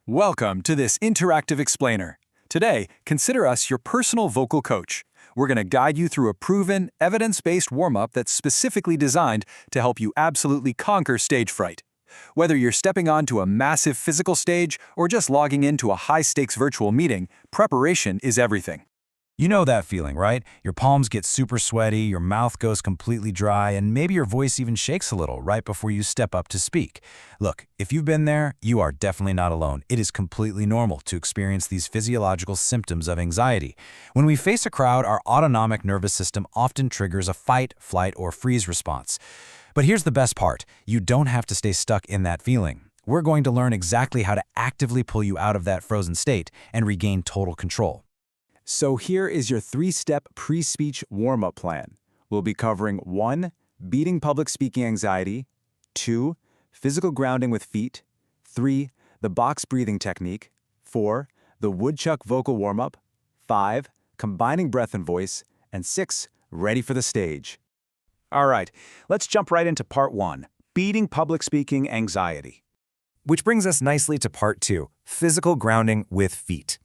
Welcome to this interactive explainer. Today, consider us your personal vocal coach. We're going to guide you through a proven, evidence-based warm-up that's specifically designed to help you absolutely conquer stage fright. Whether you're stepping onto a massive physical stage or just logging into a high-stakes virtual meeting, preparation is everything. You know that feeling, right? Your palms get super sweaty, your mouth goes completely dry, and maybe your voice even shakes a little right before you step up to speak. Look, if you've been there, you are definitely not alone. It is completely normal to experience these physiological symptoms of anxiety. When we face a crowd, our autonomic nervous system often triggers a fight, flight, or freeze response. But here's the best part. You don't have to stay stuck in that feeling. We're going to learn exactly how to actively pull you out of that frozen state and regain total control. So here is your 3-step pre-speech warm-up plan. We'll be covering 1. Beating public speaking anxiety, 2. Physical grounding with feet, 3. The box breathing technique, 4. The woodchuck vocal warm-up, 5. Combining breath and voice, and 6. Ready for the stage. All right, let's jump right into part 1, beating public speaking anxiety. Which brings us nicely to part 2, physical grounding with feet.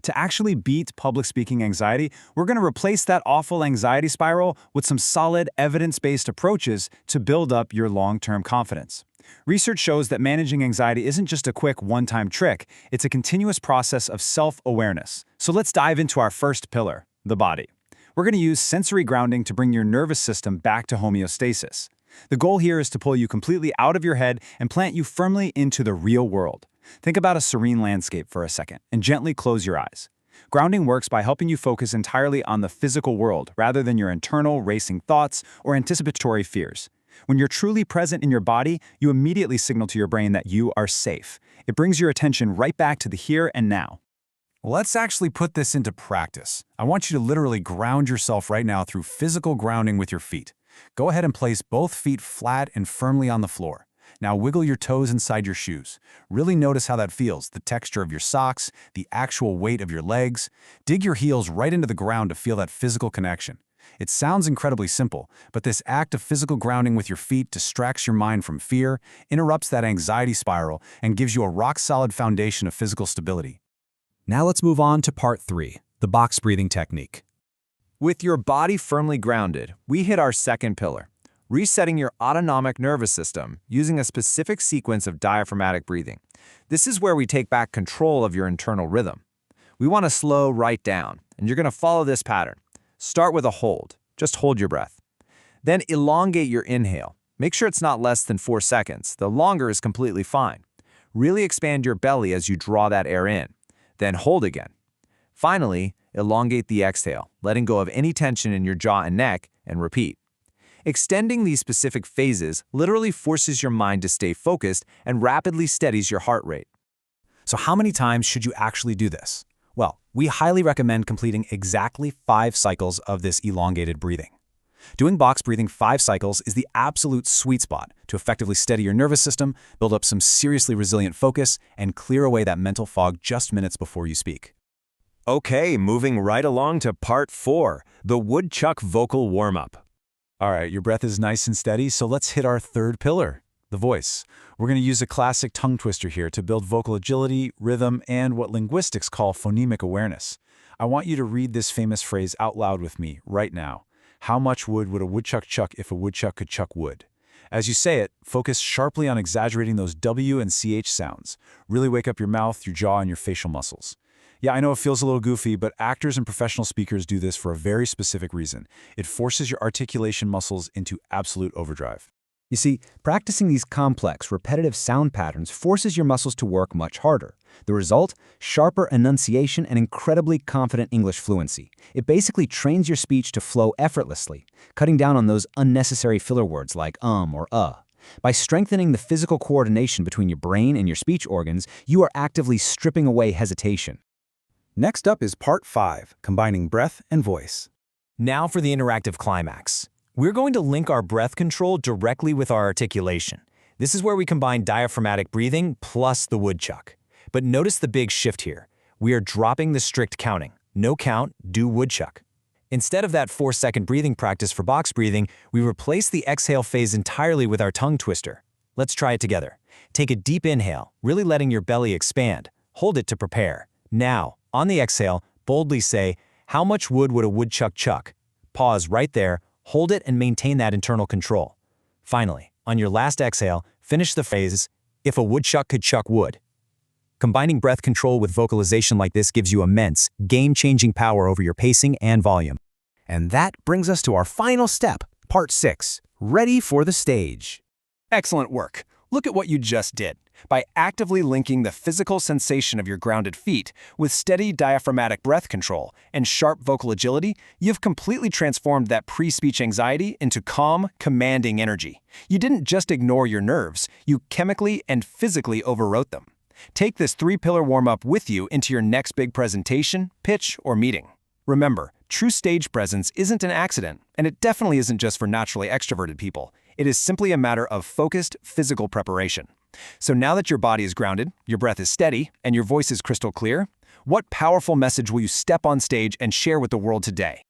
To actually beat public speaking anxiety, we're going to replace that awful anxiety spiral with some solid, evidence-based approaches to build up your long-term confidence. Research shows that managing anxiety isn't just a quick one-time trick, it's a continuous process of self-awareness. So let's dive into our first pillar, the body. We're going to use sensory grounding to bring your nervous system back to homeostasis. The goal here is to pull you completely out of your head and plant you firmly into the real world. Think about a serene landscape for a second and gently close your eyes. Grounding works by helping you focus entirely on the physical world rather than your internal racing thoughts or anticipatory fears. When you're truly present in your body, you immediately signal to your brain that you are safe. It brings your attention right back to the here and now. Let's actually put this into practice. I want you to literally ground yourself right now through physical grounding with your feet. Go ahead and place both feet flat and firmly on the floor. Now wiggle your toes inside your shoes. Really notice how that feels, the texture of your socks, the actual weight of your legs. Dig your heels right into the ground to feel that physical connection. It sounds incredibly simple, but this act of physical grounding with your feet distracts your mind from fear, interrupts that anxiety spiral, and gives you a rock-solid foundation of physical stability. Now let's move on to part 3, the box breathing technique. With your body firmly grounded, we hit our second pillar, resetting your autonomic nervous system using a specific sequence of diaphragmatic breathing. This is where we take back control of your internal rhythm. We want to slow right down, and you're going to follow this pattern. Start with a hold. Just hold your breath. Then elongate your inhale. Make sure it's not less than 4 seconds. The longer is completely fine. Really expand your belly as you draw that air in. Then hold again. Finally, elongate the exhale, letting go of any tension in your jaw and neck, and repeat. Extending these specific phases literally forces your mind to stay focused and rapidly steadies your heart rate. So how many times should you actually do this? Well, we highly recommend completing exactly 5 cycles of this elongated breathing. Doing box breathing 5 cycles is the absolute sweet spot to effectively steady your nervous system, build up some seriously resilient focus, and clear away that mental fog just minutes before you speak. Okay, moving right along to part 4, the woodchuck vocal warm-up. All right, your breath is nice and steady, so let's hit our third pillar, the voice. We're going to use a classic tongue twister here to build vocal agility, rhythm, and what linguistics call phonemic awareness. I want you to read this famous phrase out loud with me right now. How much wood would a woodchuck chuck if a woodchuck could chuck wood? As you say it, focus sharply on exaggerating those W and CH sounds. Really wake up your mouth, your jaw, and your facial muscles. Yeah, I know it feels a little goofy, but actors and professional speakers do this for a very specific reason. It forces your articulation muscles into absolute overdrive. You see, practicing these complex, repetitive sound patterns forces your muscles to work much harder. The result? Sharper enunciation and incredibly confident English fluency. It basically trains your speech to flow effortlessly, cutting down on those unnecessary filler words like or By strengthening the physical coordination between your brain and your speech organs, you are actively stripping away hesitation. Next up is part 5, combining breath and voice. Now for the interactive climax. We're going to link our breath control directly with our articulation. This is where we combine diaphragmatic breathing plus the woodchuck. But notice the big shift here. We are dropping the strict counting. No count, do woodchuck. Instead of that 4-second breathing practice for box breathing, we replace the exhale phase entirely with our tongue twister. Let's try it together. Take a deep inhale, really letting your belly expand. Hold it to prepare. Now, on the exhale, boldly say, "How much wood would a woodchuck chuck?" Pause right there, hold it and maintain that internal control. Finally, on your last exhale, finish the phrase, "If a woodchuck could chuck wood." Combining breath control with vocalization like this gives you immense, game-changing power over your pacing and volume. And that brings us to our final step, Part 6, ready for the stage. Excellent work. Look at what you just did. By actively linking the physical sensation of your grounded feet with steady diaphragmatic breath control and sharp vocal agility, you've completely transformed that pre-speech anxiety into calm, commanding energy. You didn't just ignore your nerves, you chemically and physically overwrote them. Take this 3-pillar warm-up with you into your next big presentation, pitch, or meeting. Remember, true stage presence isn't an accident, and it definitely isn't just for naturally extroverted people. It is simply a matter of focused physical preparation. So now that your body is grounded, your breath is steady, and your voice is crystal clear, what powerful message will you step on stage and share with the world today?